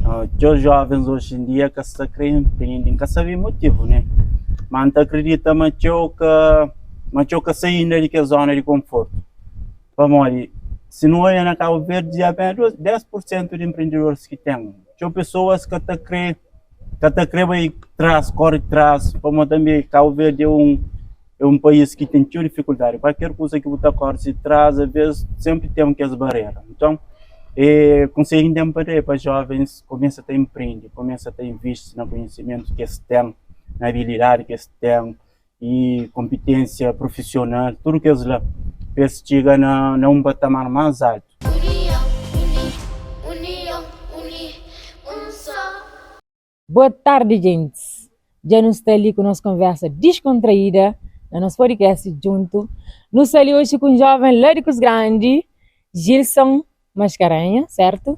Os jovens hoje em dia que se querem empreender, que sabem motivo, né? Mas não acredita mas eu que sair daquela zona de conforto. Vamos, se não é na Cabo Verde, já é 10% de empreendedores que tem. São pessoas que te creem trás, corre trás. Como também Cabo Verde é um país que tem muita dificuldade. Qualquer coisa que você corre se traz, às vezes sempre tem aquelas barreiras. Então, conseguir empreender para jovens, começa a ter empreende, começa a ter visto no conhecimento que eles têm, na habilidade que eles têm e competência profissional, tudo que eles lá chega na um patamar mais alto. Boa tarde, gente. Já nos está ali com nossa conversa descontraída, no nosso podcast junto. Nos está ali hoje com um jovem Léricos Grande, Gilson Mascarenha, certo?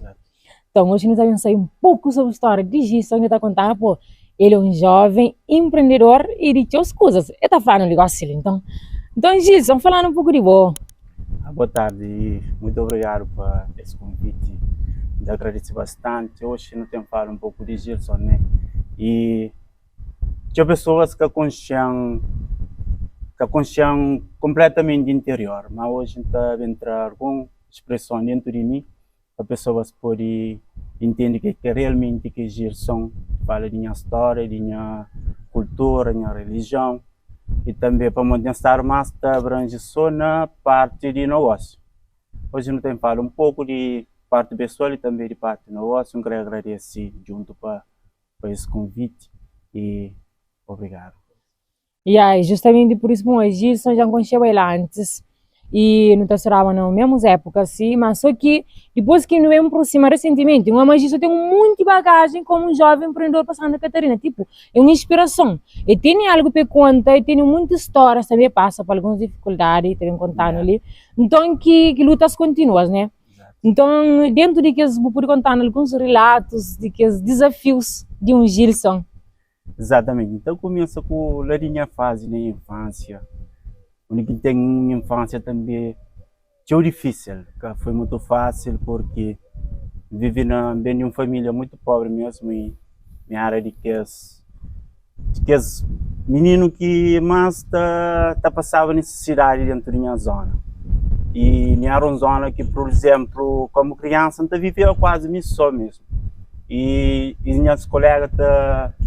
Então, hoje nós vamos sair um pouco sobre a história de Gilson, que está contando, pô, ele é um jovem empreendedor e de suas coisas. Ele está falando um negócio, então, Gilson, falando um pouco de você. Boa tarde e muito obrigado por esse convite. Eu agradeço bastante. Hoje não tenho falado um pouco de Gilson, né? E tinha pessoas que consciam completamente interior, mas hoje está a entrar com expressão dentro de mim, as pessoas podem entender que realmente que Gilson fala de minha história, de minha cultura, minha religião, e também para poder estar mais abrange só na parte de negócio. Hoje não tem falado um pouco de parte pessoal e também de parte de negócio. Eu quero agradecer junto para esse convite e obrigado. E aí, justamente por isso, bom, Gilson já conheceu ele antes e não estava na mesma época, assim, mas só que depois que nos aproximamos recentemente, uma Gilson tem muita bagagem como um jovem empreendedor para Santa Catarina, tipo, é uma inspiração. E tem algo para contar, e tem muitas histórias também, passa por algumas dificuldades, também contando ali. Então, que lutas contínuas, né? Então, dentro de que eu vou contar alguns relatos de que os desafios de um Gilson. Exatamente. Então, começa com a minha fase na infância. Onde tem uma infância também tão difícil, que foi muito fácil porque vivi bem de uma família muito pobre mesmo e minha área de que as menino que mais tá passava necessidade dentro da minha zona. E minha era uma zona que, por exemplo, como criança, não vivia quase me só mesmo. E minhas colegas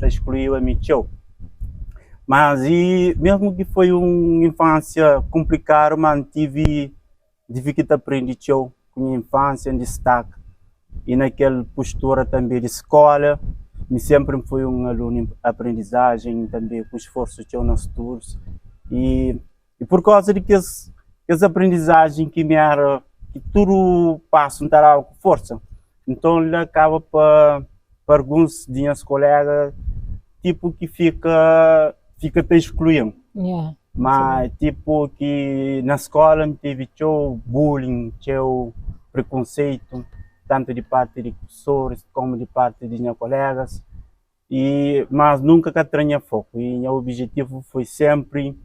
excluíam a mim. Mas e mesmo que foi uma infância complicada, mantive que aprender com minha infância em destaque e naquela postura também de escola. Me sempre fui um aluno em aprendizagem, também com esforço nos estudos e por causa de que essa aprendizagem que me era que tudo passa não com força. Então ele acaba para alguns de meus colegas tipo que fica te excluindo. Yeah, mas sim. Tipo que na escola teve bullying, preconceito, tanto de parte de professores como de parte de meus colegas. Mas nunca que tenha foco. E meu objetivo foi sempre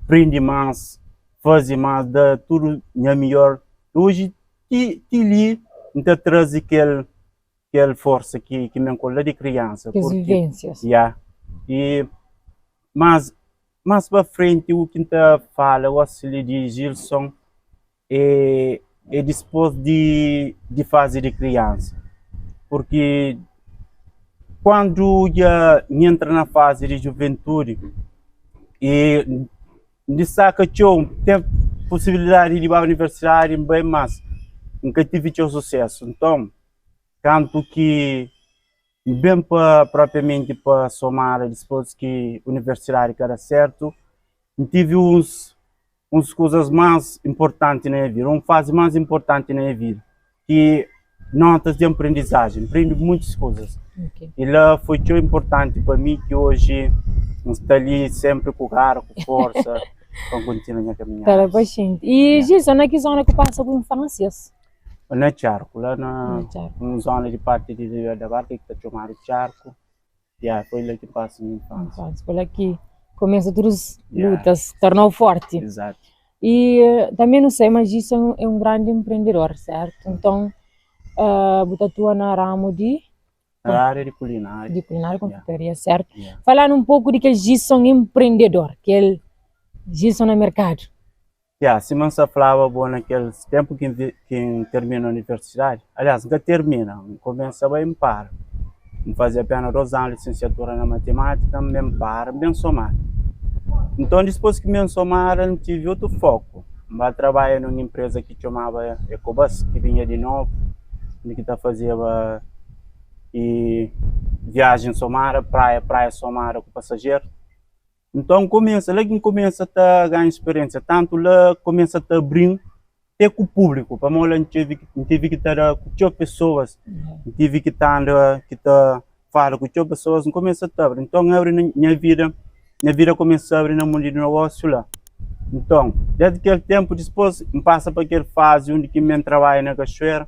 aprender mais, fazer mais, dar tudo melhor. Hoje li então trazer aquela força que me colhe de criança. As vivências. Yeah. Mas mais para frente, o que eu falo, o auxílio de Gilson é depois de fase de criança. Porque quando já entra na fase de juventude, e de saca tem possibilidade de ir para a universidade bem mais, nunca tive sucesso. Então, tanto que bem propriamente para somar depois que a universidade era certo, tive uns coisas mais importantes na minha vida, uma fase mais importante na minha vida, que notas de aprendizagem, aprendi muitas coisas. Okay. E lá foi tão importante para mim que hoje estou ali sempre com garra, com força, para continuar a minha caminhada. E Gilson, na que zona que passa com infâncias? Na Charco, lá na zona de parte de Rio da Barca, que está chamado Charco. Foi lá que passa minha infância. Foi lá que começa todas as lutas, tornou forte. Exato. E também não sei, mas Gilson é um grande empreendedor, certo? Então, você atua na ramo de na área de culinária. De culinária e Yeah. confeitaria, certo? Yeah. Falando um pouco de que Gilson empreendedor, que ele Gilson no mercado. Yeah, se não se falava bom naqueles tempos que termina a universidade, aliás, nunca termina, começa bem para. Não fazia apenas 2 anos de licenciatura na matemática, mesmo para, bem somar. Então, depois que me somar, eu tive outro foco. Eu trabalhei numa empresa que chamava Ecobus, que vinha de novo, que fazia e viagem somara, praia somara com passageiro. Então lá que começa a ganhar experiência, tanto lá começa a abrir até com o público, para nós não tive que estar com pessoas, tive que estar falar com pessoas, não começa a abrir. Então minha vida começou a abrir no mundo de negócio lá. Então, desde aquele tempo depois, passa para aquela fase onde que me trabalho na cachoeira,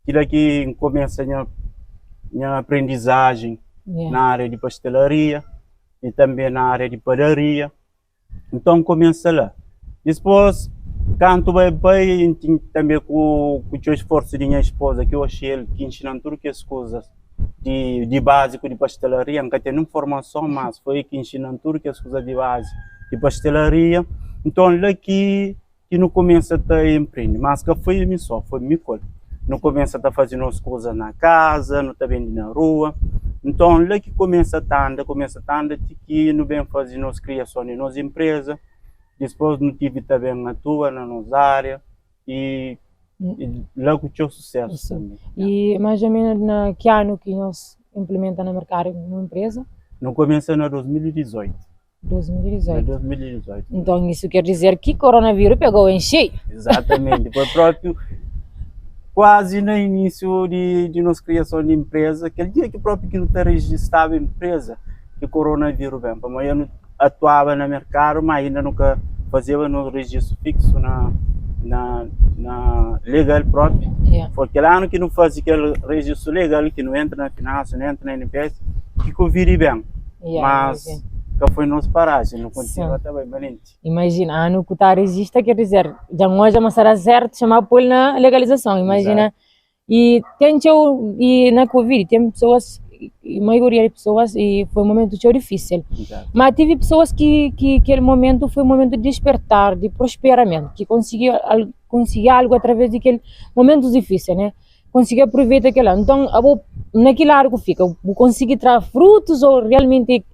aquilo aqui começa a minha aprendizagem na área de pastelaria e também na área de padaria. Então começa lá. Depois, quando vai bem, também com o esforço de minha esposa, que eu achei ele que ensinando tudo que as coisas de básico de pastelaria, nunca tem formação, mas foi que ensinando tudo que as coisas de base de pastelaria. Então lá que não começa a empreender, mas que foi me colhe. Não começa a fazer as coisas na casa, não está vendendo na rua. Então, lá que começa a andar, que não vem fazer as criações de nossa empresa. Depois, não tive também a tua na nossa área. E lá que tinha sucesso também. E mais ou menos na que ano que nós implementamos no mercado uma empresa? Não começa em 2018. 2018. 2018. Então, isso quer dizer que o coronavírus pegou em cheio. Exatamente. Foi próprio. Quase no início de nossa criação de empresa, aquele dia que próprio que não registrava a empresa, que o coronavírus vem. Mas eu não atuava no mercado, mas ainda nunca fazia no registro fixo na legal próprio. Porque lá no que não fazia aquele registro legal, que não entra na finança, não entra na NPS, que o vire bem. Mas que foi nossa paragem, não continua também, valente. Imagina, ano que está registrado, quer dizer, já hoje mas será certo chamar por na legalização, imagina. Exato. E na Covid, tem pessoas, a maioria de pessoas, e foi um momento difícil. Exato. Mas teve pessoas que aquele momento foi um momento de despertar, de prosperamento, que conseguiu algo através daquele momento difícil, né? Conseguir aproveitar aquilo. Então, naquele área que fica, vou conseguir tirar frutos ou realmente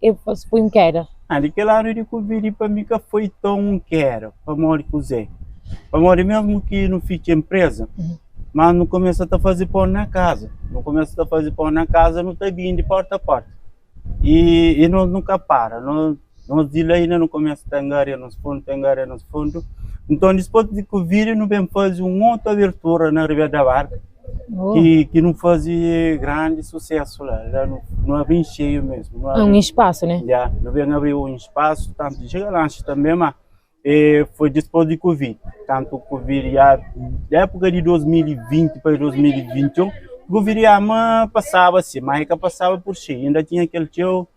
foi um queda? Naquele área de Covid, para mim, que foi tão queda, para morrer com Zé. Para morrer mesmo que não fique empresa, mas não começa a fazer pão na casa. Não começa a fazer pão na casa, não está vindo de porta a porta. E não, nunca para. Nós de lá ainda não começa a tangar nos fundos, Então, depois de Covid, não vem fazer uma outra abertura na Ribeira da Barca. Que não fazia grande sucesso lá, não havia cheio mesmo. Não havia, um espaço, né? Não havia abrir um espaço, tanto chega lá também, mas foi depois de Covid. Tanto Covid, já na época de 2020 para 2021, Covid já passava assim, mas passava por cheio, ainda tinha aquele tio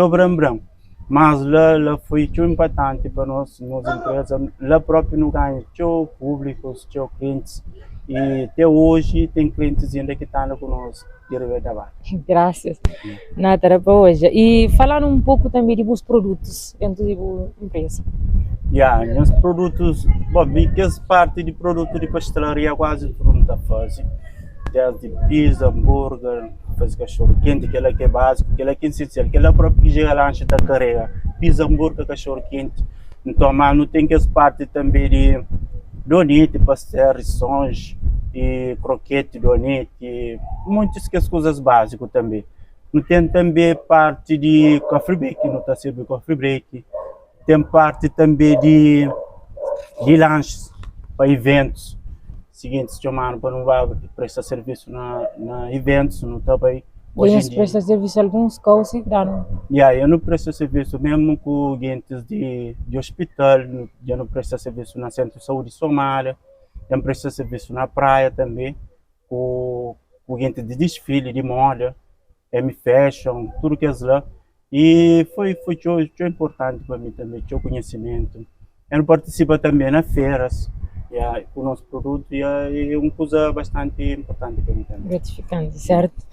branco. Mas lá foi tão importante para nós, nossa empresa, lá próprio não ganha tio públicos, tio clientes. E até hoje tem clientes ainda que estão conosco de Ribeira da Barca. Graças. Nada para hoje. E falar um pouco também de vos produtos dentro da empresa. Os produtos, que as parte de produto de pastelaria quase tudo está fazendo. Desde pizza, hambúrguer, faz cachorro quente, aquela que é básico, aquela que é essencial, aquela própria que chega lanche da carrega, pizza, hambúrguer, cachorro quente. Então, mas não tem que as parte também de donete, pastel, rissonge, e croquete, donete, muitas que as coisas básicas também. Não tem também parte de coffee break, não está servindo coffee break. Tem parte também de lanches para eventos. Seguinte, se chamaram para não vai prestar serviço na eventos, não está bem. Hoje presta serviço a alguns casos e dá. Eu não presto serviço mesmo com clientes de hospital, eu não presto serviço na Centro de Saúde Somália, eu não presto serviço na praia também, com gente de desfile, de moda, M-Fashion, tudo que é lá. E foi importante para mim também, tinha conhecimento. Eu não participo também nas feiras, com o nosso produto, é uma coisa bastante importante para mim também. Gratificante, certo?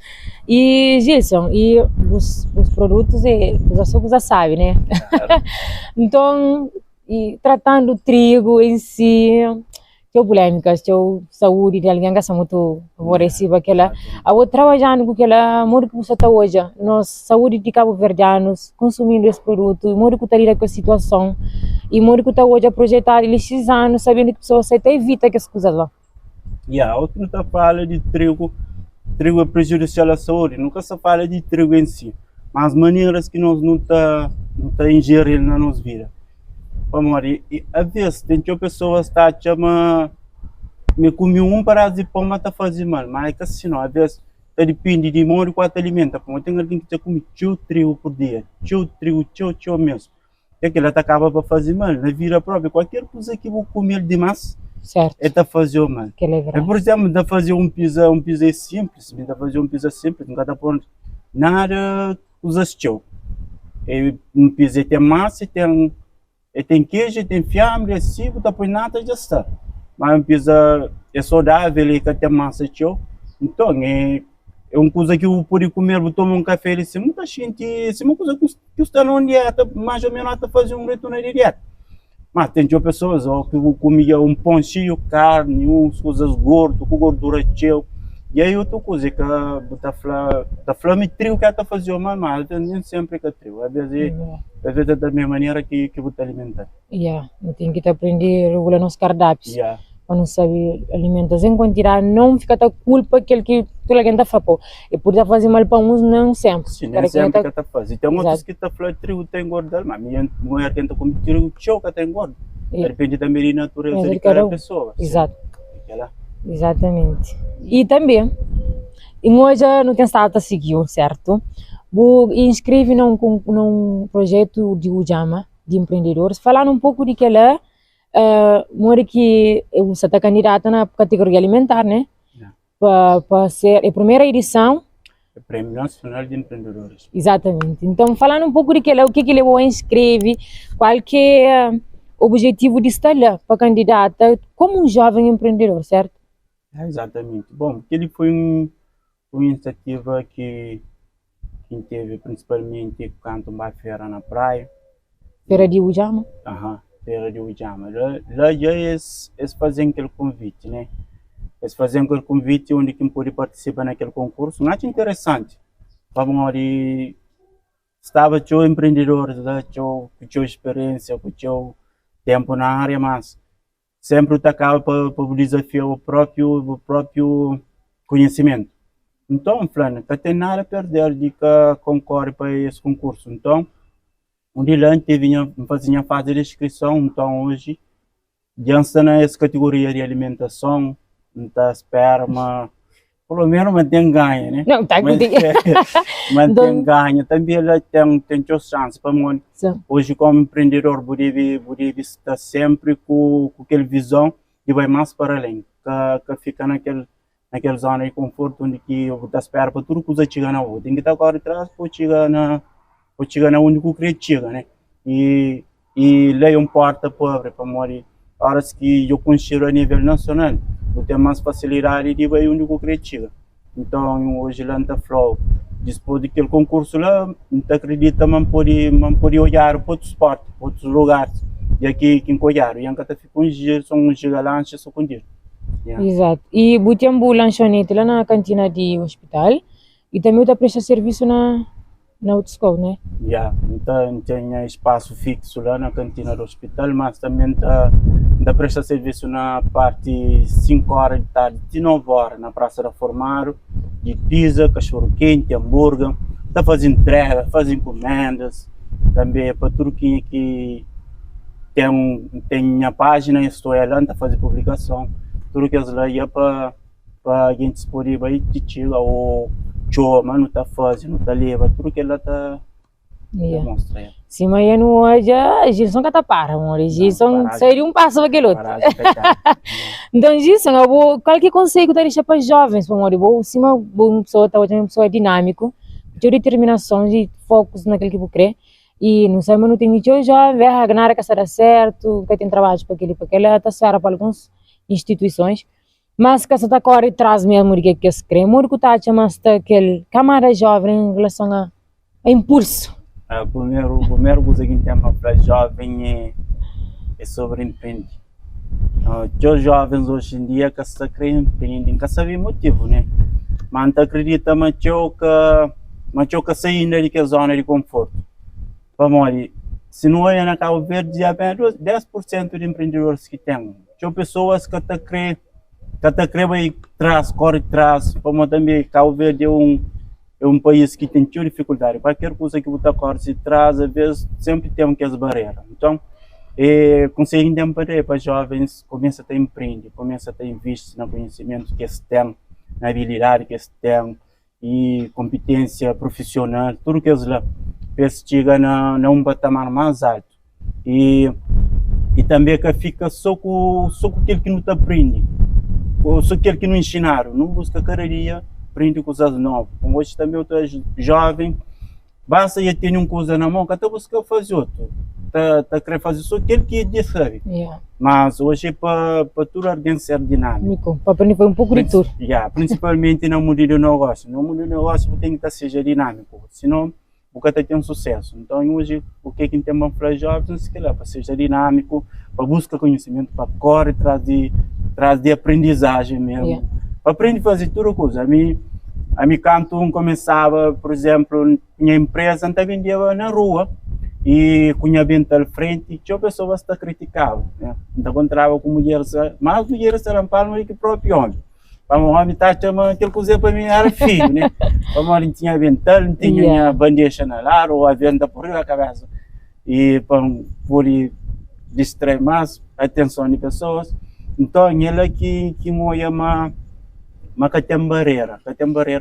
E Gilson, e os produtos os açúcares já sabe, né? Então, e tratando o trigo em si, tinha polêmicas, tinha saúde de alguém que é muito favorecida, aquela, a outra trabalhando com aquela, modo que você está hoje, nós, saúde de cabo-verdianos, consumindo esse produto, modo que está lidando com a situação, e modo que está hoje a projetar eles 6 anos, sabendo que a pessoa até evita que as coisas lá. Outro não fala de trigo é prejudicial à saúde, nunca se fala de trigo em si, mas maneiras que nós não tá ingerindo na nossa vida. E às vezes tem pessoas que chama me comi pedaço de pão mas tá fazendo mal, mas é que assim não, às vezes depende de modo que te alimenta, como tem alguém que já come trigo por dia, trigo mesmo, é que ela acaba para fazer mal na vida própria, qualquer coisa que vou comer demais, certo, é tá fazer mal. Por exemplo, dá fazer um pizza simples, dá fazer um pizza simples, não dá por nada usa teu. Um pizza tem massa, tem queijo, tem fiambre, é cibo, depois nada já está. Mas um pizza é saudável e que tem massa teu. Então é uma coisa que eu pude comer, vou tomar um café e se muita gente, é uma coisa que está na dieta, mais ou menos até fazer um retorno de dieta. Mas tem pessoas que comia um pão cheio de carne, umas coisas gordas, com gordura cheia. E aí outra coisa que está falando trigo que está fazendo mal, mas nem sempre que trigo. Às vezes é da mesma maneira que vou te alimentar. Eu tenho que aprender a regular nos cardápios. Para não saber alimentar sem quantidade, não fica a culpa que toda a gente faz. E por fazer mal para uns, não sempre. Sim, nem sempre que está fazendo. Tem outros que está falando trigo tem engordar, mas minha mulher tenta comer trigo show que tem engorda. Depende da natureza de cada pessoa. Exato. Exatamente. E também, hoje não tem estado a seguir, certo? Vou inscrever num projeto de Ujama, de empreendedores, falando um pouco de que ela mora que você está candidata na categoria alimentar, né? Para ser a primeira edição. O Prêmio Nacional de Empreendedores. Exatamente. Então, falando um pouco de que ela, o que levou a inscrever, qual que é o objetivo de estar lá para candidata como um jovem empreendedor, certo? Exatamente. Bom, ele foi uma iniciativa que teve principalmente quando uma feira na praia. Feira de Ujama? Feira de Ujama. Lá já eles fazem aquele convite, né? Eles fazem aquele convite onde quem pode participar naquele concurso. Muito interessante. Vamos estava com empreendedores, com experiência, com tempo na área, mas sempre acaba para desafiar o próprio conhecimento. Então, Flávio, não tem nada a perder de que concorre para esse concurso. Então, onde lá fazia fase de inscrição, então hoje, já está nessa categoria de alimentação, não está espera, mas pelo menos mantém ganha, né? Não, tá mantém ganha. Também ela tem chance para mim. Hoje, como empreendedor, deve estar sempre com aquela visão e vai mais para além, que fica naquela zona de conforto onde que eu vou esperar para tudo que você chega na outra. Tem que estar agora atrás para chegar na onde que queria chegar, né? E lei um porta pobre para morrer. Horas que eu considero a nível nacional, eu tenho mais facilidade de ir onde eu queria chegar. Então, hoje lá está flow. Depois daquele concurso lá, não acredita, mas pode olhar para outros esportes, para outros lugares. E aqui, quem olhar, e ainda fica um dia, são uns gigalanches, só com dia. Exato. E botem um lanchonete lá na cantina do hospital e também está prestando serviço na autoescola, né? Então tem espaço fixo lá na cantina do hospital, mas também está prestando serviço na parte 5 horas de tarde, de 9 horas, na Praça da Formaro, de pizza, cachorro quente, hambúrguer, está fazendo entrega, faz encomendas, também para tudo que tem a página, estou lá, está fazendo publicação. Tudo que eles lá ia para a gente disponível aí de tira ou chama, não está fazendo, não está leva, tudo que ela está demonstrando. Sim, mas não hoje a Gilson que está para, amor. Gilson seria um passo para aquele outro. Então, Gilson, qual que é o conselho que deixa para jovens, amor? Uma pessoa dinâmica, de determinação, de foco naquilo que você quer. E não sei, mas não tem ninguém jovem, vai ganhar que será certo, que tem trabalho para aquele, está certo para algumas instituições. Mas que você tá corre atrás mesmo de que se crê, muito que tá mas tá aquele camada jovem em relação a impulso. A primeira coisa que tem para jovem é sobre empreender. Os jovens hoje em dia que se querem empreender, que sabem motivo, né? Mas não acredita mais que sair daquela zona de conforto. Vamos, se não é na Cabo Verde, já vem 10% de empreendedores que tem. São pessoas que te creem aí atrás, corre atrás. Como também Cabo Verde é um país que tem muita dificuldade. Qualquer coisa que você corre atrás, às vezes sempre tem aquelas barreiras. Então, conseguem empreender para jovens, começa a empreender, começa a investir no conhecimento que eles têm, na habilidade que eles têm e competência profissional, tudo que eles lá. Chega num patamar mais alto e também que fica só com aquilo que não te aprende, só aquilo que não ensinaram, não busca cada dia, aprende coisas novas. Como hoje também eu estou jovem, basta já ter uma coisa na mão, que até busca fazer outro, tá querer fazer só aquilo que já sabe. Yeah. Mas hoje para tudo alguém ser dinâmico. Para aprender foi um pouco de tudo. Principalmente no mundo do negócio. No mundo do negócio tem que ser dinâmico, senão o que tem um sucesso. Então hoje o que tem para os jovens é que lá para ser dinâmico, para buscar conhecimento, para correr atrás de aprendizagem mesmo. Yeah. Para aprender a fazer tudo coisa. A mim quando começava, por exemplo, minha empresa, não vendia na rua e com a venda à frente, tinha pessoas que criticavam, né? Então encontrava com mulheres, mas mulheres eram palmas que próprio homem. Para o homem estar chamando aquilo que para mim era filho, né? Para o homem tinha avental, não tinha bandeja na lar ou a venda por a cabeça. E por distrair mais a atenção de pessoas. Então, ele que moia uma tem barreira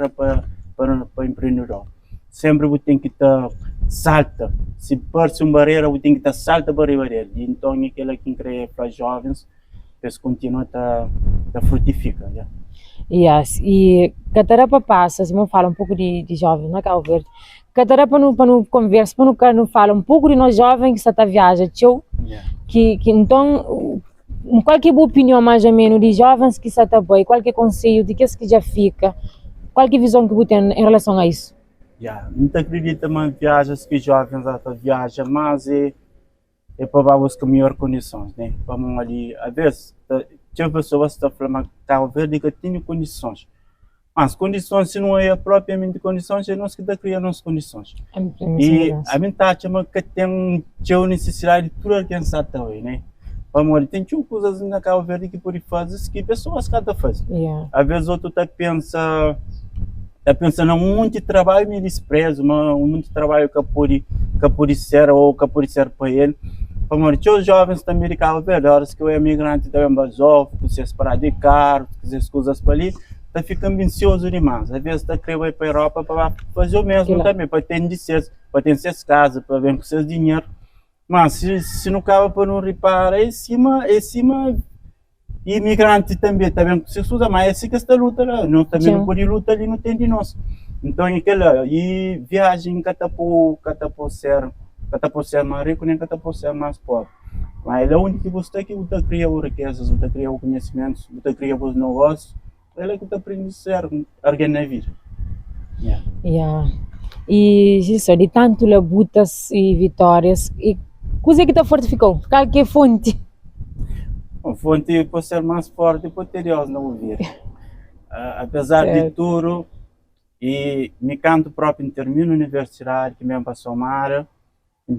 para empreendedor. Sempre você tem que estar salta. Se parece uma barreira, você tem que estar salta para a barreira. E então, aquilo que cria para jovens, eles continuam a frutificar. Yeah. Yes. E Catara para passa, se eu falo um pouco de jovens na Cabo Verde, Catara para não conversa, para não falar um pouco de nós jovens que está viaja, que então qualquer boa opinião mais ou menos de jovens que está bem, qualquer conselho de que já fica, qualquer visão que você tem em relação a isso. Não acredito em viagens que jovens viajam, mas é para buscar melhores condições, né? Vamos ali, às vezes tinha pessoas que estão falando que Cabo Verde que tem condições. Mas condições, se não é propriamente condições, é nós que criamos as condições. E a minha taxa que tem necessidade de tudo alcançar também, né? Vamos, tem coisas na Cabo Verde que pode fazer que pessoas cada fazem. Às vezes outro pensa num muito trabalho me desprezo, muito trabalho que pode ser ou que pode ser para ele. Vamos, os jovens também de Cabo Verde, horas que o imigrante também basou, que se parar de carro, que se coisas para ali, está ficando ambicioso demais. Às vezes está querendo ir para a Europa para fazer o mesmo também, para ter suas casas, para ver com seus dinheiro. Mas se não acaba para não reparar, é cima imigrante também com seus coisas, mas é assim que esta luta lá, não também não pode lutar ali, não tem de nós. Então e viagem que está por ser mais rico, nem que está por ser mais pobre. Mas é onde que você cria riquezas, você cria o conhecimento, você cria os negócios, é que você aprende a ser alguém na vida. E isso, de tanto labutas e vitórias, e coisa que te fortificou? Qual que é a fonte? A fonte pode ser mais forte, pode ter Deus não ouvir. Apesar de tudo, e me canto próprio em termino universidade, que mesmo passou Mara,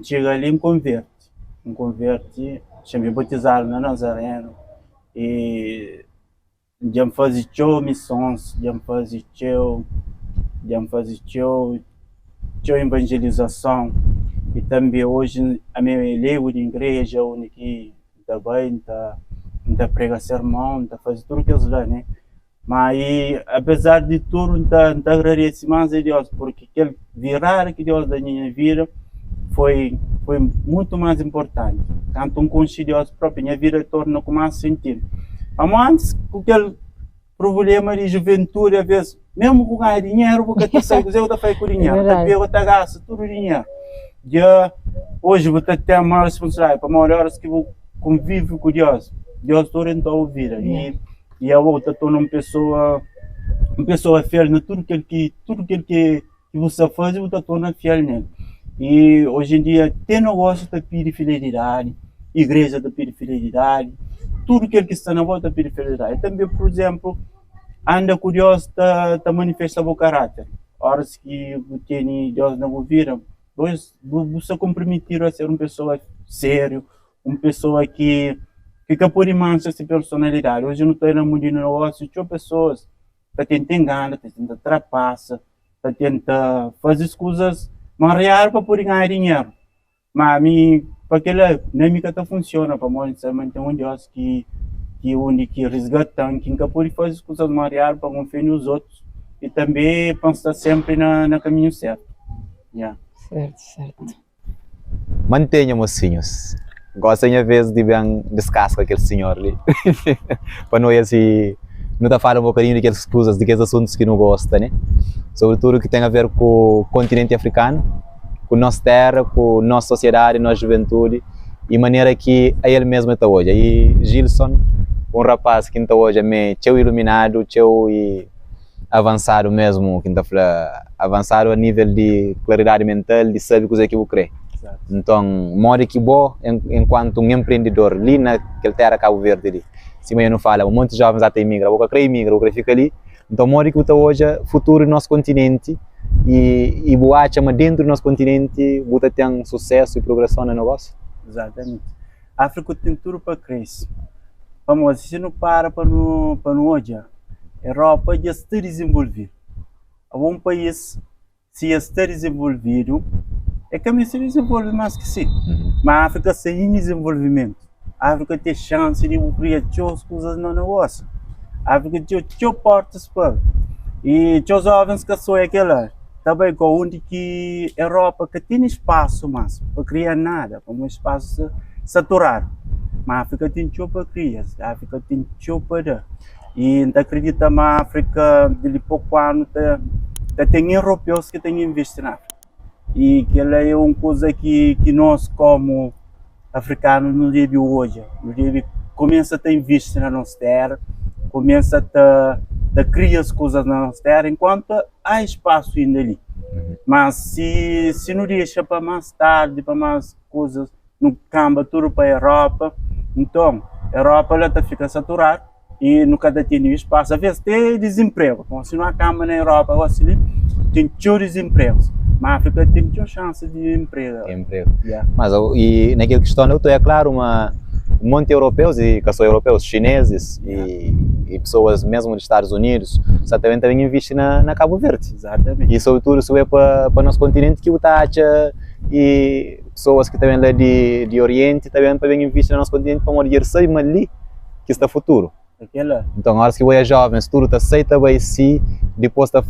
chega ali me converte, chamei batizado na Nazareno, e já me fazia missões, já me fazia evangelização, e também hoje a minha leigo de igreja, onde também está prega sermão, está fazendo tudo que eles lá, né? Mas apesar de tudo, está agradeço mais a Deus, porque aquele virar que Deus da minha vida foi muito mais importante. Quando conheci Deus próprio, minha vida torna com mais sentido. Mas antes, com aquele problema de juventude, às vezes, mesmo com ganhar dinheiro, porque tu sai com o dinheiro, tu gasta tudo o dinheiro. Hoje você tem uma responsabilidade, para maiores horas que eu convivo com Deus, Deus orientou a vida. E e a outra torna uma pessoa fiel no tudo que você faz, você torna fiel nele. E hoje em dia tem negócio da pedir fidelidade, igreja da pedir fidelidade, tudo que está na volta da pedir fidelidade. Também, por exemplo, anda curioso da manifestar o caráter. Horas que tem Deus não vira, você comprometer a ser uma pessoa sério, uma pessoa que fica por mancha essa personalidade. Hoje não estou enamorado no negócio, tinha pessoas que tentam enganar, que tentam trapaçar, que tentam fazer as coisas reais para poder ganhar dinheiro. Mas a mim, para aquela dinâmica não funciona, para nós manter um Deus que onde que resgata, que nunca pode fazer as coisas reais para confiar nos outros e também pensar sempre na caminho certo. Yeah. Certo. Mantenha, mocinhos. Gostem a vez de bem descasca aquele senhor ali. Para não assim, não tá falando um bocadinho daquelas coisas, daqueles assuntos que não gosta, né? Sobretudo o que tem a ver com o continente africano, com a nossa terra, com a nossa sociedade, a nossa juventude e maneira que a ele mesmo está hoje. Aí Gilson, um rapaz que está hoje é teu iluminado, teu e avançado mesmo, que está avançado a nível de claridade mental, de saber coisa que eu creio. Então, mora que bom enquanto um empreendedor ali naquela terra Cabo Verde ali. Se eu não fala, um monte de jovens até imigram, vou querer imigra, vou querer ficar ali. Então, mora que está hoje futuro do nosso continente e boate mas dentro do nosso continente, você tem sucesso e progressão no negócio. Exatamente. A África tem tudo para crescer. Vamos, se não para não olhar, a Europa já está desenvolvida. Um país, se está desenvolvido, é que a se desenvolve mais que sim. Mas a África sem desenvolvimento. A África tem chance de criar as coisas no negócio. A África tem portas para. E os jovens que são aquela, também com onde que a Europa que tem espaço mais para criar nada, como um espaço saturado. Mas a África tem para criar, a África tem para dar. E não acredita que a África, de pouco ano, tem europeus que têm investido na África. E que ela é uma coisa que nós, como africanos, não devemos hoje. Não devemos começar a investir na nossa terra, começa a criar as coisas na nossa terra, enquanto há espaço ainda ali. Mas se não deixa para mais tarde, para mais coisas, não cambia tudo para a Europa, então a Europa ela fica saturada e nunca tem espaço. Às vezes tem desemprego, então, se não acaba na Europa, tem desempregos. Mas a África tem chance de emprego. Yeah. Mas e naquela questão, eu estou, é claro, um monte de europeus, e que são europeus, chineses e pessoas mesmo dos Estados Unidos, também investem na Cabo Verde. Exatamente. E sobretudo se é para o nosso continente, que o Tacha e pessoas que também lá de Oriente também investem no nosso continente para morrer sair ali que está futuro. Então, agora que é jovens, tudo está aceita bem se depois está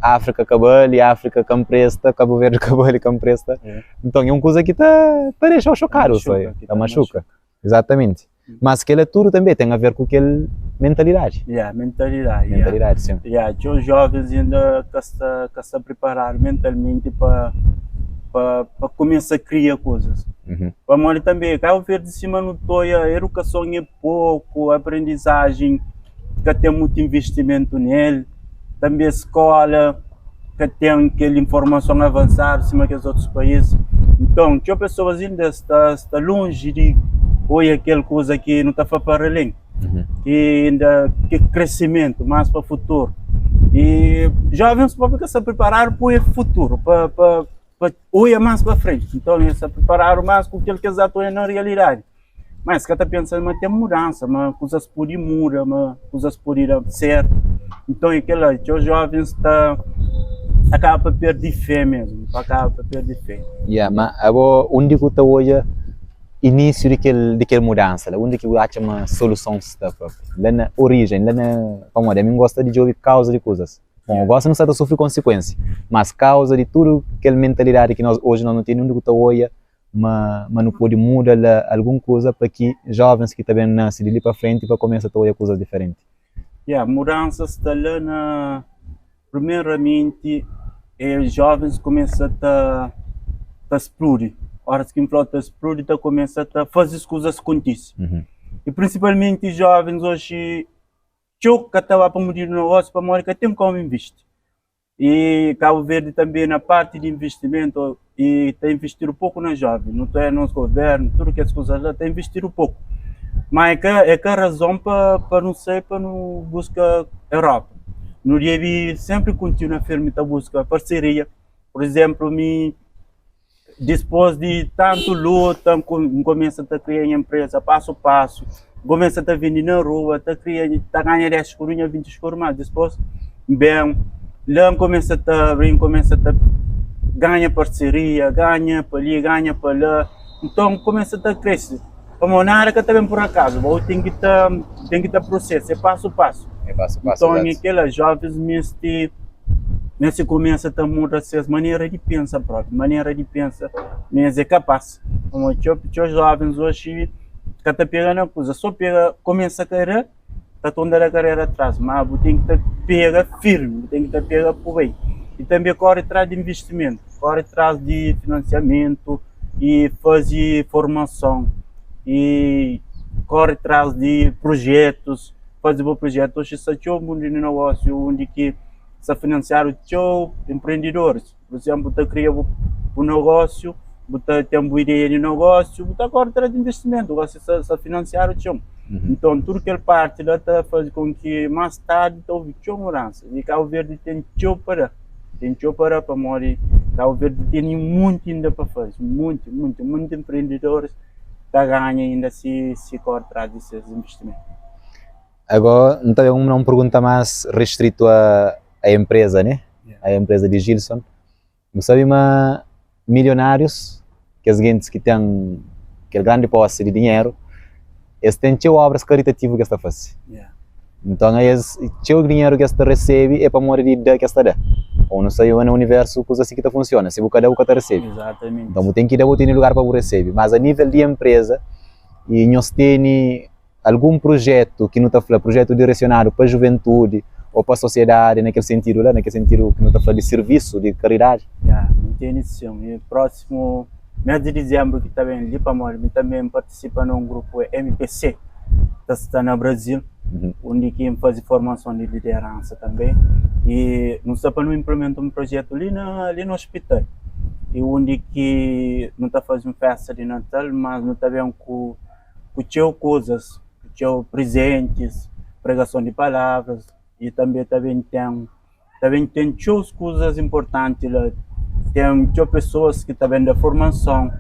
a África cabelo e a África campresta, Cabo Verde cabelo e campresta. Então, é uma coisa que está deixando chocado, está machuca. Exatamente. Mas aquele tudo também tem a ver com aquela mentalidade. Mentalidade, sim. Os jovens ainda que se preparar mentalmente para começar a criar coisas. Vamos também, Cabo Verde de cima no toia, a educação é pouco, a aprendizagem que tem muito investimento nele, também a escola que tem aquela informação avançada acima dos outros países. Então, tinha pessoas ainda está longe de olhar aquela coisa que não está para além, que ainda que crescimento mais para o futuro. E jovens podem se preparar para o futuro, para olhar mais para frente. Então, eles se prepararam mais com aquilo que eles atuam na realidade. Mas que está pensando, mas tem mudança, mas coisas podem mudar, mas coisas podem dar certo. Então, os jovens acabam por perder fé mesmo, Mas agora, onde que está hoje início daquela mudança, onde que acha uma solução está lá na origem, lá na, como eu gosto de ouvir causa de coisas. Bom, eu gosto não de sofrer consequência, mas causa de tudo aquela mentalidade que nós hoje não temos, onde que está hoje, mas não pode mudar alguma coisa para que jovens que também nascem de ali para frente para começar a olhar coisas diferentes. Mudanças está lá primeiramente, os jovens começam a explodir. Horas que a explodir, começa a fazer as coisas acontecer. E principalmente os jovens hoje eu que estava para mudar o negócio para morar que tem como investir. E Cabo Verde também na parte de investimento e está investir um pouco na jovem, não é nosso governo, tudo que as coisas já está investir um pouco. Mas é que a razão para não ser, para não buscar Europa. No dia sempre continua firme a buscar parceria. Por exemplo, depois de tanto luta, começa a criar empresa passo a passo, começa a vender na rua, a ganhar 10 escurinhas, 20 escuros, mas depois, bem, lá começa a ganhar parceria, ganha para ali, ganha para lá, então começa a crescer. Como nada que também por acaso, tem que estar processo, é passo a passo. É passo a passo. Então, aquelas jovens nesse começa a mudar a maneira de pensar própria, maneira de pensar, mas é capaz. Como os jovens hoje, que está pegando a coisa, só começa a carreira, está toda a carreira atrás, mas tem que pegar firme, tem que pegar por aí. E também corre atrás de investimento, corre atrás de financiamento e fazer formação. E corre atrás de projetos, fazer bom projeto. Hoje se é um mundo de negócio onde que se financiar os empreendedores. Por exemplo, você cria um negócio, você tem uma ideia de negócio, você corre atrás de investimento, você se financiar o seu. Então, tudo que parte lá está fazendo com que mais tarde houve mudança. E Cabo Verde tem para morir. Cabo Verde tem muito ainda para fazer, muito empreendedores que ganham ainda se corre atrás desses investimentos. Agora, não tem uma pergunta mais restrito à empresa, né? A empresa de Gilson. Não sabe, mas milionários, que as gente que têm aquele grande posse de dinheiro, eles têm obras caritativas que está fazendo. Então, o dinheiro que está recebe é para morir de que está dá. Ou não sei, no universo, coisa assim que está funciona. Se você dá, você recebe. Exatamente. Então, tem que dar outro lugar para você receber. Mas a nível de empresa, e nós temos algum projeto que não está falando, projeto direcionado para a juventude ou para a sociedade, naquele sentido que não está falando de serviço, de caridade. Não tem isso. E próximo mês de dezembro, que também ali para nós, também participa num grupo MPC, que está no Brasil, onde que faz formação de liderança também. E não está para não implementar um projeto ali no hospital. E onde que não está fazendo festa de Natal, mas não está vendo com coisas, com presentes, pregação de palavras, e também tem coisas importantes lá. Tem pessoas que também da formação,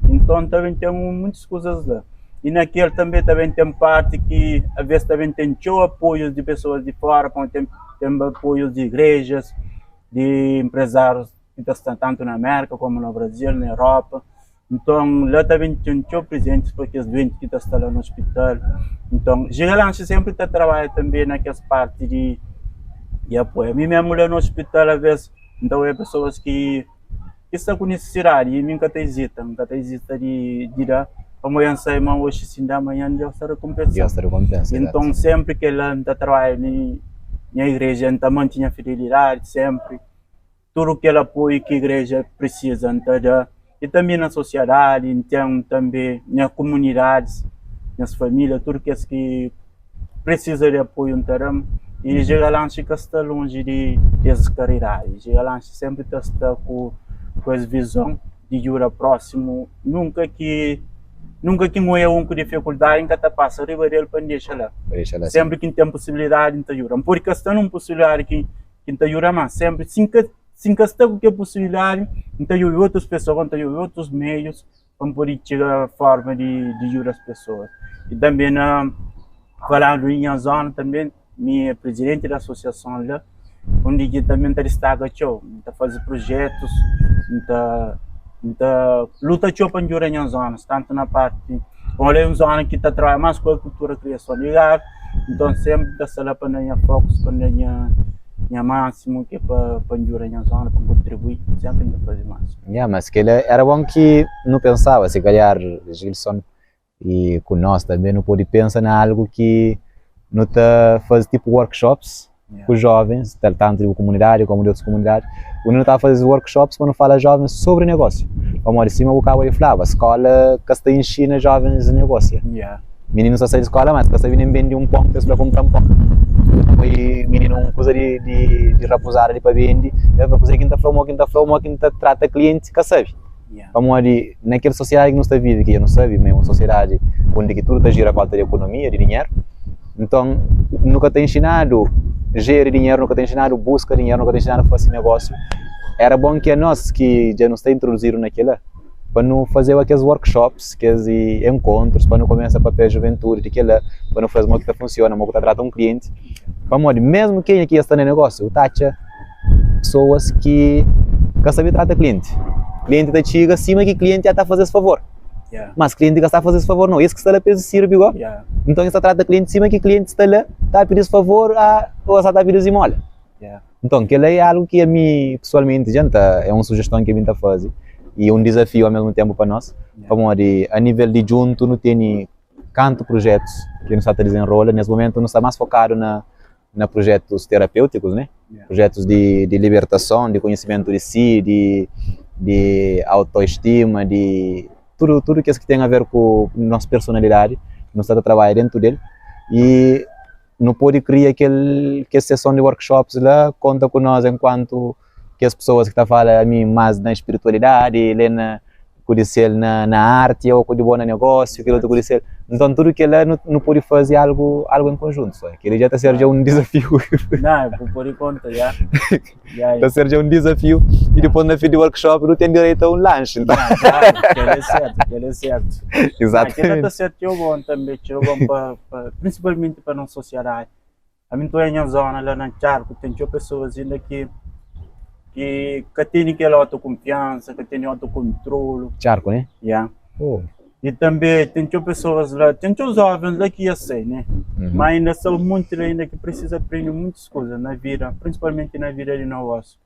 então também tem muitas coisas lá. E naquele também tem parte que às vezes também tem apoios de pessoas de fora, tem apoios de igrejas, de empresários que estão tanto na América como no Brasil, na Europa. Então lá também tem presentes para aqueles doentes que estão lá no hospital. Então geralmente sempre está trabalhando também naquelas partes de apoio. A mim mesmo lá no hospital às vezes, então é pessoas que estão com necessidade e nunca hesita de dar. Amanhã sai, mas hoje sim da manhã já está recompensa. Então sempre que ela está trabalhando na igreja, está mantendo a fidelidade sempre. Tudo que ela apoia que a igreja precisa, então, e também na sociedade, então também nas comunidades, nas famílias, tudo que precisa de apoio, então, e geralmente está longe dessas caridades. Geralmente sempre está com essa visão de ajudar próximo, nunca que moer com dificuldade, nunca está passando riba dele para deixar lá. Sempre que tem possibilidade, então ajuda. Porque está numa possibilidade que ajuda mais, sempre, sem que está com que possibilidade, então ajuda outras pessoas, então ajuda outros meios, para poder chegar a forma de ajudar as pessoas. E também, falando em minha zona, também, minha presidente da associação lá, onde que também está fazendo projetos, luta para ajudar em zonas, tanto na parte, olha uma zona que está trabalhando mais com a cultura e criação de gado, então sempre está lá para dar foco, para dar máximo, que é para ajudar em zona, para contribuir, sempre está fazendo mais. Mas que era bom que não pensava, se calhar, Gilson, e com nós também não pode pensar em algo que não está fazendo tipo workshops com os jovens, tanto de comunidade como de outras comunidades, onde não está a fazer workshops quando fala jovens sobre negócio. Vamos lá, cima o cabo aí falava, a escola que está enchendo jovens de negócio. Meninos só saem da escola, mas que está vindo bem de um pão para comprar um pão. foi menino coisa de raposar ali para vender, leva coisa que está flama, que está trata cliente, que sabe. Vamos ali, naquela sociedade que não está vindo, que eu não sabe, mesmo uma sociedade onde que tudo está gira a falta de economia, de dinheiro. Então, nunca tem ensinado gerir dinheiro, nunca tem ensinado buscar dinheiro, nunca tem ensinado fazer negócio. Era bom que nós, que já nos introduziram naquela, para não fazer aqueles workshops, aqueles encontros, para não começar a papel a juventude, para não fazer uma que funciona, uma que trata um cliente. Vamos ali, mesmo quem aqui está no negócio, o taxa pessoas que sabem tratar cliente. Cliente está chega acima que cliente já está a fazer esse favor. Mas cliente que está a fazer esse favor não, esse que está lá para servir igual. Então está a tratar cliente acima que cliente está lá, está a pedir esse favor ou está a pedir esmola. Então, aquilo é algo que a mim pessoalmente já é uma sugestão que a mim está a fazer e um desafio ao mesmo tempo para nós. Vamos ali, a nível de junto, não tem canto projetos que nos está a desenrolar. Nesse momento, não está mais focado na projetos terapêuticos, né? Projetos de libertação, de conhecimento de si, de autoestima, de tudo que tem a ver com nossa personalidade, nós estamos a trabalhar dentro dele e não pode criar aquela sessão de workshops lá, conta com nós enquanto que as pessoas que estão falando a mim mais na espiritualidade, na arte ou de bom negócio, aquilo que conhecer. Então tudo que ele não pode fazer algo em conjunto, só que ele já está sendo um desafio. Não, por conta já. Está sendo um desafio e depois na fim do workshop não tem direito a um lanche. Então. Claro, aquele é certo. Exatamente. Aquele está certo, eu bom também, principalmente para a nossa sociedade. A minha zona lá na Charco tem pessoas ainda que tem aquela autoconfiança, que tem autocontrole. Charco, né? Oh. E também tem pessoas lá, tem jovens lá que sei, né? Mas ainda são muitos ainda que precisam aprender muitas coisas na vida, principalmente na vida de negócio.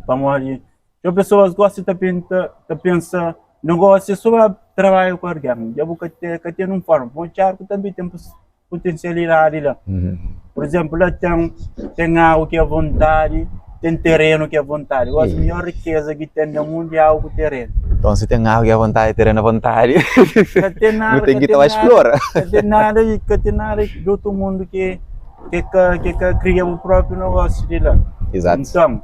Vamos ali. Tem pessoas que gostam de pensar, negócio é só trabalho com alguém. Já vou ter um forma. O Charco também tem potencialidade lá. Por exemplo, lá tem algo que é vontade. Tem terreno que é vontade. A melhor riqueza que tem no mundo é algo terreno. Então, se tem algo que é vontade, terreno à vontade, não tem que estar a explorar. Não tem nada do outro mundo que cria o próprio negócio de lá. Exato. Então,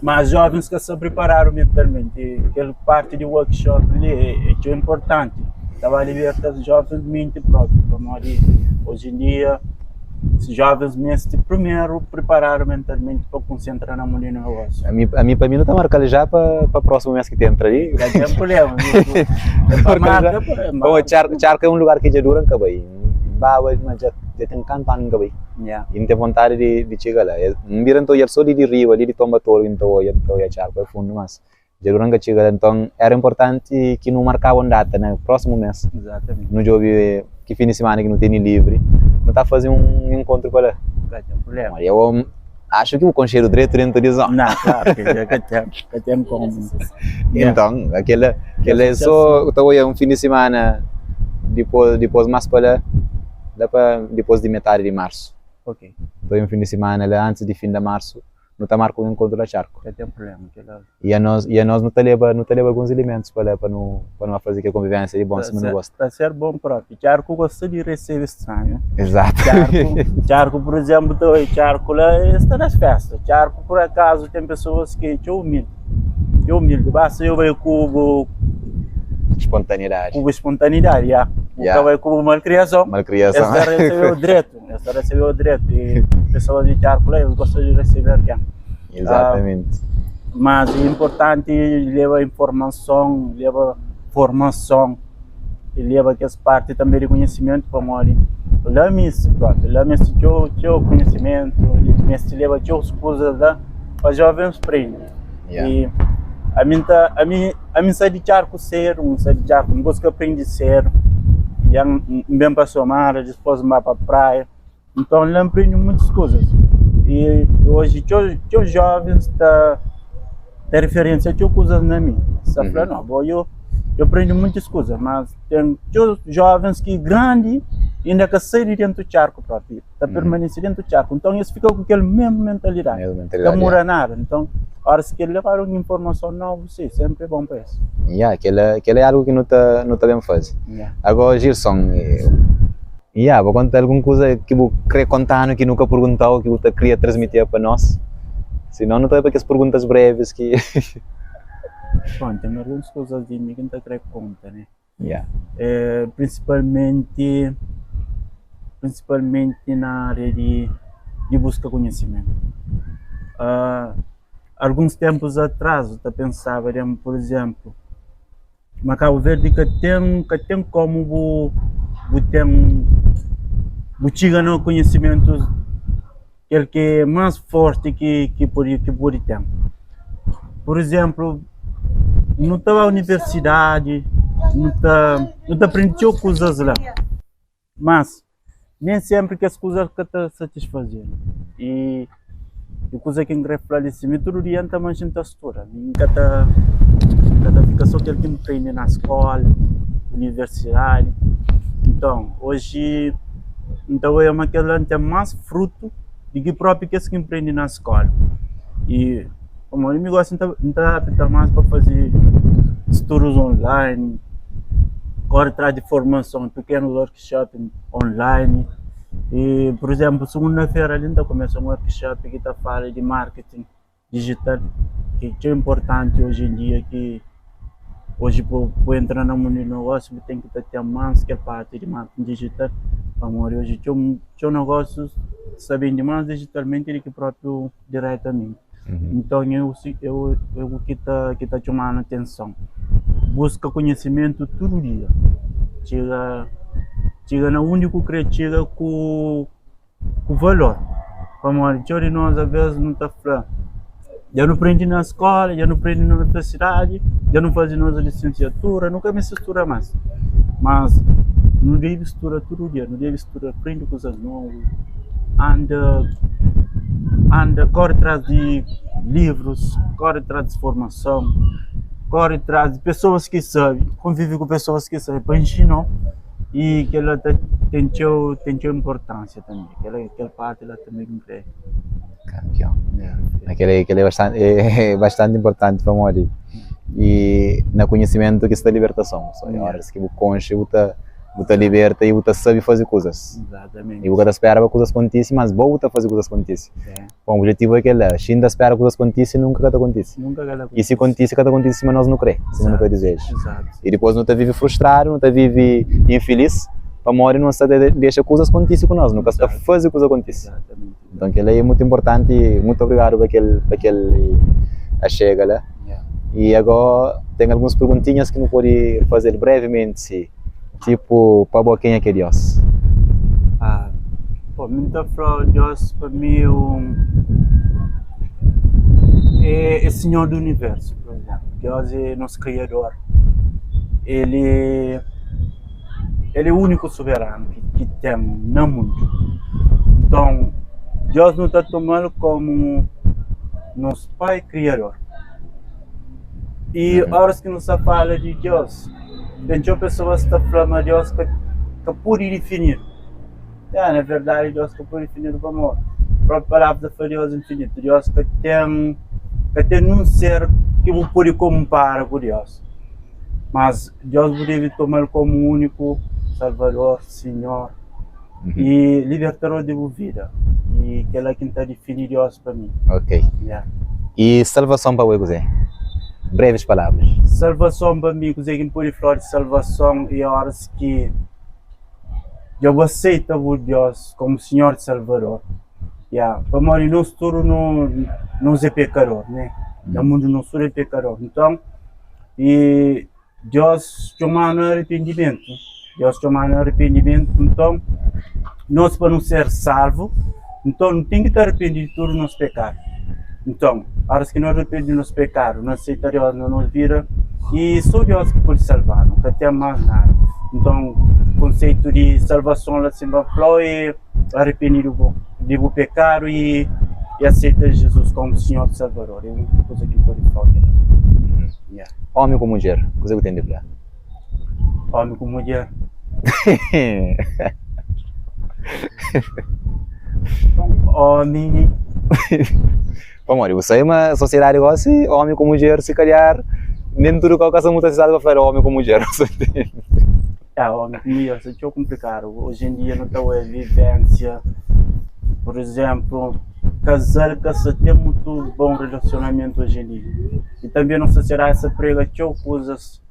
mas jovens que se prepararam mentalmente, aquela parte de workshop ali é importante. Estava a libertar os jovens mente própria. Hoje em dia, os jovens mesmo primeiro prepararam mentalmente para concentrar na mulher no negócio. Para mim não está marcado já para o próximo mês que tem entra ali. Já tem problema. Charco é um lugar que já dura em Cabai. Mas já tem cantado em Cabai. E não tem vontade de chegar lá. Não viram então só de rio ali de Tombatoro então a Charco é fundo mas já dura que chegar então era importante que não marcavam data no próximo mês. Exatamente. No jogo que fim de semana que não tem nem não está fazendo um encontro para lá. Não tem problema. Eu acho que o conselho direito dentro de zona. Não, claro, que tem como. Então, aquele é só um fim de semana depois mais para lá, depois de metade de março. Ok. Então, um fim de semana lá antes de fim de março, não está marcado o encontro da Charco. Não tem problema. E a nós não te leva alguns elementos para não fazer que a convivência de bom se não gosta. Está ser bom próprio. Charco gosta de receber estranho. Exato. Charco, por exemplo, Charco lá está nas festas. Charco, por acaso, tem pessoas que te humilham. Basta eu ver cubo espontaneidade. Cubo espontaneidade, vai com uma criação. Essa recebeu o direito. E pessoas de Charco lá, eles gostam de receber aqui. Exatamente. Mas é importante levar informação, levar formação, e levar aquelas partes também de conhecimento para morrer. Lá mesmo, teu conhecimento, leva teus coisas lá para jovens aprender. E a mim sai de Charco ser, não gosto que aprende ser, já bem para somar, depois vai para a praia, então ele aprende muitas coisas. E hoje os jovens tá referência a coisas na mim. Não, eu aprendo muitas coisas, mas tem jovens que grandes ainda que saem dentro do Charco próprio, está permanecendo dentro do Charco, então eles ficam com aquela mesma mentalidade, não muda nada. Então, a hora que eles levaram informação nova, sim, sempre é bom para isso. Aquele é algo que não está bem fazer. Agora, Gilson, vou contar alguma coisa que eu queria contar que nunca perguntou, que eu queria transmitir para nós. Senão não estou para aquelas perguntas breves que... Bom, tem algumas coisas de mim que não queria contar, né? Yeah. Principalmente na área de busca conhecimento. Alguns tempos atrás, eu pensava, por exemplo, mas Cabo Verde que tem como chegar no conhecimento aquele que é mais forte que pode ter. Por exemplo, não está a universidade, não aprendeu coisas lá, mas nem sempre que as coisas que está satisfazendo. E a coisa que eu quero falar assim, todo dia também a gente estuda, cada fica só aquele que aprende na escola, universidade. Então, hoje, é uma que tem mais fruto do que próprio que se aprende na escola. E como eu me gosto de mais para fazer estudos online, agora traz de formação, pequenos workshops online. E, por exemplo, segunda-feira a gente começa um workshop que está falando de marketing digital, que é importante hoje em dia, que hoje para entrar no mundo do negócio tem que ter mais que a parte de marketing digital. Amor, hoje tem um negócio sabendo mais digitalmente do que próprio diretamente. Então eu que está chamando a atenção. Busca conhecimento todo dia. Chega no único que chega com valor. Amor, de nós às vezes não está falando. Já não aprendi na escola, já não aprendi na universidade, já não faz nossa licenciatura, nunca me estuda mais. Mas não deve estudar todo dia, não deve estudar, aprende coisas novas, corre atrás de livros, corre atrás de formação, corre atrás de pessoas que sabem, convive com pessoas que sabem, para ensinar, e que ela tem sua importância também, aquela parte ela também não crê. Campeão. Aquele é bastante importante para morrer. E no conhecimento que está a libertação. Só é horas que o conche, você liberta e você sabe fazer coisas. Exatamente. E você espera coisas aconteçam, mas você fazer coisas aconteçam. Bom, o objetivo é que ela, se ainda espera coisas aconteçam, nunca acontece. E se acontece, mas nós não crê, se não deseja. E depois não está vive frustrado, não está vive infeliz. Para morrer não está deixa coisas acontecer com nós, nunca está fazer coisas acontecer. Então aquilo é muito importante e muito obrigado para aquele chega lá. E agora tem algumas perguntinhas que não pode fazer brevemente, tipo para quem é que é Deus? Muito para Deus para mim é Senhor do Universo, por exemplo. Deus é nosso Criador. Ele é o único soberano que tem no mundo. Então, Deus não está tomando como nosso Pai Criador. E horas que nos fala de Deus, tem pessoas que estão falando de Deus que pode definir. Na verdade, Deus que pode definir o amor. A própria palavra foi Deus infinito. Deus que tem um ser que não pode comparar com Deus. Mas Deus deve tomar como único Salvador, Senhor e libertador de vida. E aquela que está definindo Deus para mim. Ok. E salvação para você? Breves palavras. Salvação para mim, que pode falar de salvação e horas que eu aceito o Deus como Senhor e Salvador. Para morrer nós todos não é pecador, né? No mundo não somos pecador. Então, e Deus chama no arrependimento. Então, nós para não ser salvo, então não tem que estar arrependido de todos os nossos pecados. Então, horas que nós arrependemos dos nossos pecados, nós aceitamos Deus, nos vira, e só Deus que pode salvar, não tem mais nada. Então, o conceito de salvação lá sempre falou é arrepender do pecado e aceitar Jesus como Senhor e Salvador. É uma coisa que pode falar. Homem com mulher, o que você tem de falar? Homem com mulher. Homem. Vamos, você é uma sociedade igual assim, homem com mulher, se calhar, nem tudo que a sociedade vai falar homem com mulher, você entende? homem como eu, isso é complicado. Hoje em dia não está a vivência, por exemplo, casar tem muito bom relacionamento hoje em dia. E também não será essa prega que coisas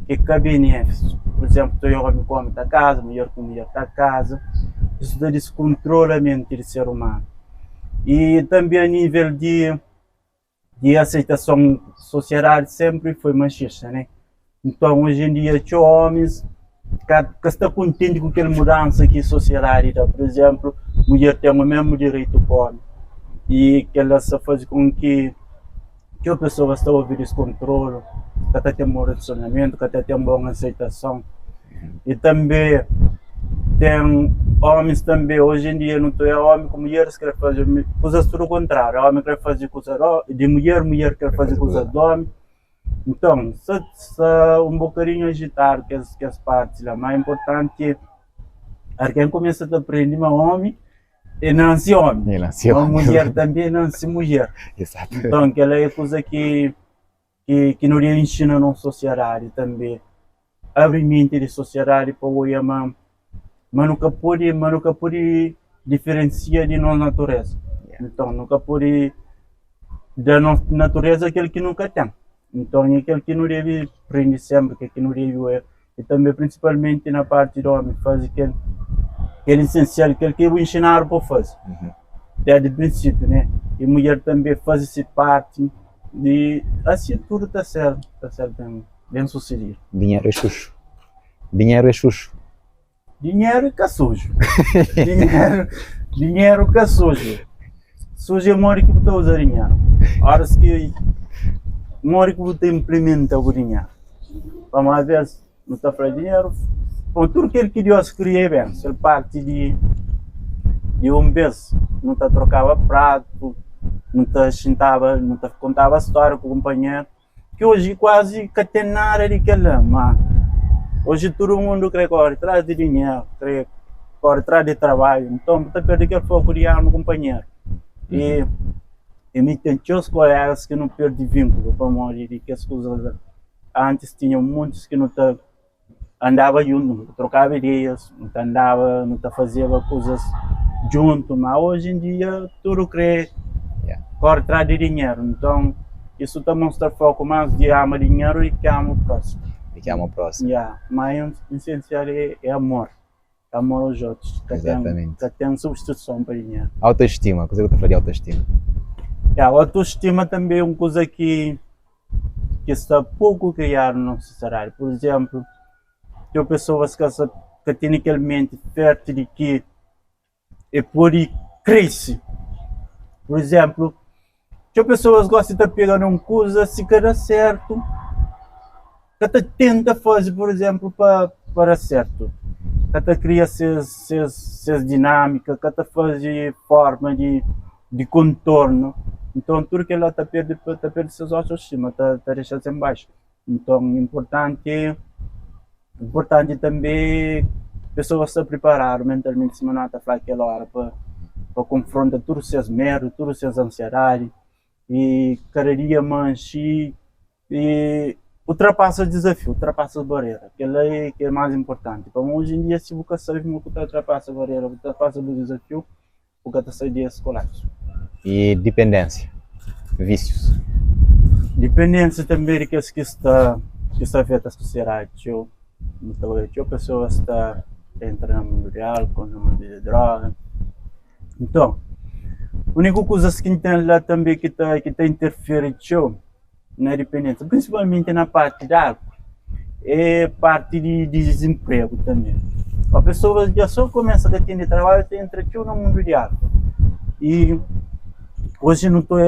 que cabem neles. Por exemplo, o homem come da casa, mulher com mulher da casa. Isso dá descontrolamento do ser humano. E também a nível de aceitação social sempre foi machista, né? Então hoje em dia os homens que estão contentes com aquela mudança que a sociedade dá. Por exemplo, a mulher tem o mesmo direito que o homem. E que ela só faz com que a pessoa está a ouvir esse controle, que até tem um bom relacionamento, que até tem uma boa aceitação. E também tem homens também, hoje em dia não é homem com mulheres que querem fazer coisas tudo contrário. Homem quer fazer coisas de mulher, mulher quer fazer coisas de homem. Então, se um bocadinho agitar que as partes lá, mais importante é quem começa a aprender um homem e nasce homem. Uma mulher também nasce mulher. Exato. Então, aquela é coisa que não ensina na sociedade também. Abre mente de sociedade para o Yamam. Mas nunca pode diferenciar de nossa natureza. Então, nunca pode da nossa natureza aquele que nunca tem. Então, é aquele que não deve aprender sempre, que não deve é. E também, principalmente na parte do homem, faz aquele essencial, aquele que eu ensinar para fazer. Desde o princípio, né? E mulher também faz essa parte de assim tudo está certo bem sucedido. Dinheiro é xuxo. Dinheiro é xuxo. Dinheiro que é sujo. dinheiro que é sujo. Sujo é mora que você usa dinheiro. Horas que mora que você implementa o dinheiro. Uma vez não está falando dinheiro. Bom, tudo aquilo que Deus cria bem. Se ele parte de um vez, não está trocava prato, não está sentava, não está contava história com o companheiro. Que hoje quase que tem nada daquela, mas hoje todo mundo quer correr atrás de dinheiro, quer correr atrás de trabalho. Então, está perdendo aquele foco de no companheiro. E me tem os colegas que não perdem vínculo para morrer, que as coisas antes tinham muitos que não andava junto, não trocava ideias, não fazia coisas junto, mas hoje em dia tudo corre atrás de dinheiro. Então, isso mostra foco mais de amar dinheiro e que ama o próximo. E que ama o próximo. Mas o essencial é amor. Amor aos outros. Exatamente. Que tem substituição para dinheiro. Autoestima, coisa que eu te falei de autoestima. A autoestima também é uma coisa que está pouco criada na sociedade. Por exemplo, tem pessoas que têm aquela mente fértil de que é por crescer. Por exemplo, tem pessoas que gostam de pegar uma coisa, se quer dar certo, que tenta fazer, por exemplo, para certo. Que cria essas dinâmicas, que faz forma de contorno. Então, tudo que ela perde seus autoestima, deixa em baixo. Então, importante também pessoas se preparar mentalmente, se não está aquela hora para confrontar todos os seus medos, todas as suas ansiedades e cada dia mais e ultrapassa o desafio, ultrapassa a barreira, que é mais importante. Então, hoje em dia, se você sabe como você ultrapassa a barreira, ultrapassa o desafio, você está saindo das escolas. E dependência, vícios. Dependência também de que está afeta a sociedade. Muitas pessoas estão entrando no mundo de álcool, no mundo de droga. Então, a única coisa que tem lá também que está interferindo na dependência, principalmente na parte de álcool, é parte de desemprego também. A pessoa já só começa a ter trabalho e entra no mundo de álcool. E hoje não estou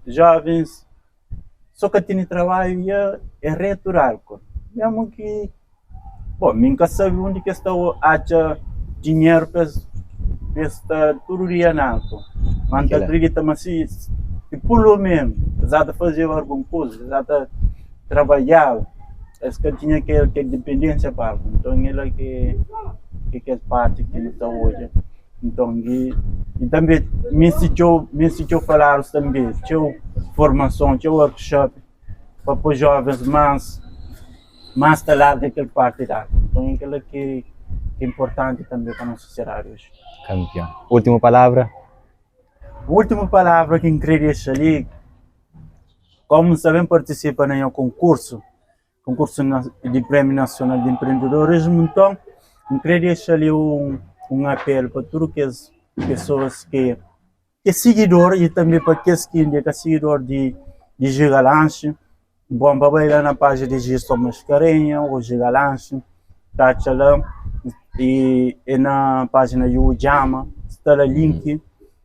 jovens, só que tem trabalho e é reto álcool. Mesmo que, bom, nunca sabe onde que está acha dinheiro para estar todo dia na álcool. Mas acredita, mas se pelo menos, já de fazer alguma coisa, já de trabalhar, acho que tinha que dependência para álcool. Então ele que é parte que ele está hoje. Então, e também me sentiu falar também, tinha formação, tinha workshop para os jovens mais talados daquela parte da água. Então é aquilo que é importante também para a nossa sociedade hoje. Campeão. Última palavra? A última palavra que eu queria deixar ali, como sabem participar no concurso de Prêmio Nacional de Empreendedorismo, então eu queria deixar ali um apelo para todas as pessoas que é seguidor e também para aqueles que é seguidor de Gigalanche. Bom, vai lá na página de Gilson Mascarenha ou Gigalanche, tá lá, e na página do Ujama, está o link,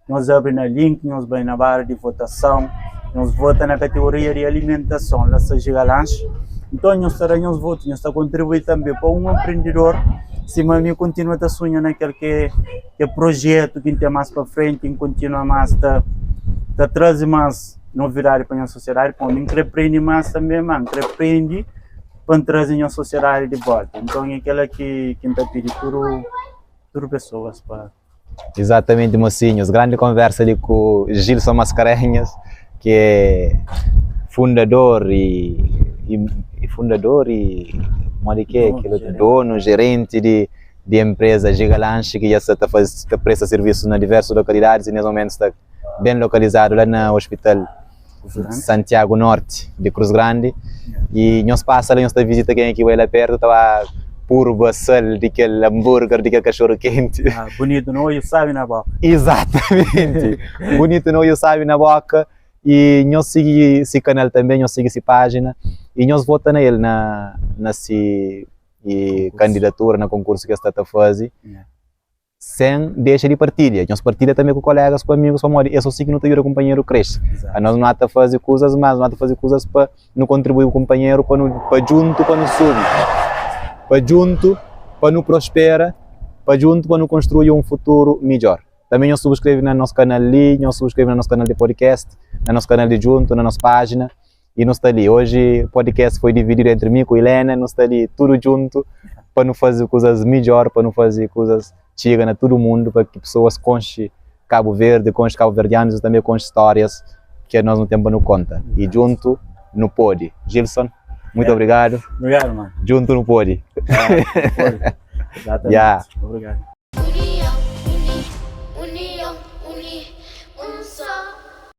nós abrimos o link, nós vamos na barra de votação, nós votamos na categoria de alimentação, lá está Gigalanche. Então nós estaremos votos, nós estamos contribuindo também para um empreendedor, se a minha continua a sonhar naquele que é projeto, que tem mais para frente, que continua mais a trazer mais novidade para a sociedade, para mim, que aprende mais também, mano, que aprende para trazer a sociedade de volta. Então é aquela que está pedindo tudo pessoas para... Exatamente, mocinhos. Grande conversa ali com o Gilson Mascarenhas, que é fundador e dono, gerente de empresa Gigalanche, que já está presta serviço nas diversas localidades e nesse momento está bem localizado lá no Hospital Santiago Norte de Cruz Grande. E nós passamos ali, nós visita quem aqui vai lá perto, estava puro basal daquele hambúrguer, daquele cachorro quente. Bonito, não? Eu sabe na boca. Exatamente. Bonito, não? Eu sabe na boca. E nós seguimos esse canal também, nós seguimos essa página e nós votamos nele na candidatura, no concurso que está a fazer, sem deixar de partilha. Nós partilha também com colegas, com amigos, com amor. Eu só sei que não tem o companheiro cresce. A nós não há de fazer coisas, mas não há de fazer coisas para não contribuir o companheiro, para junto, para não subir, para junto, para não prosperar, para junto, para não construir um futuro melhor. Também nós subscrevemos no nosso canal ali, nós subscrevemos no nosso canal de podcast, no nosso canal de junto, na nossa página, e nós está ali. Hoje o podcast foi dividido entre mim e a Helena, nós está ali tudo junto, para não fazer coisas melhor, para não fazer coisas que chegam a todo mundo, para que pessoas conhem Cabo Verde, conhem cabo-verdianos e também conhem histórias que nós não temos no conta. E junto no pode. Gilson, muito obrigado. Obrigado, mano. Junto no pode. Exatamente. Obrigado.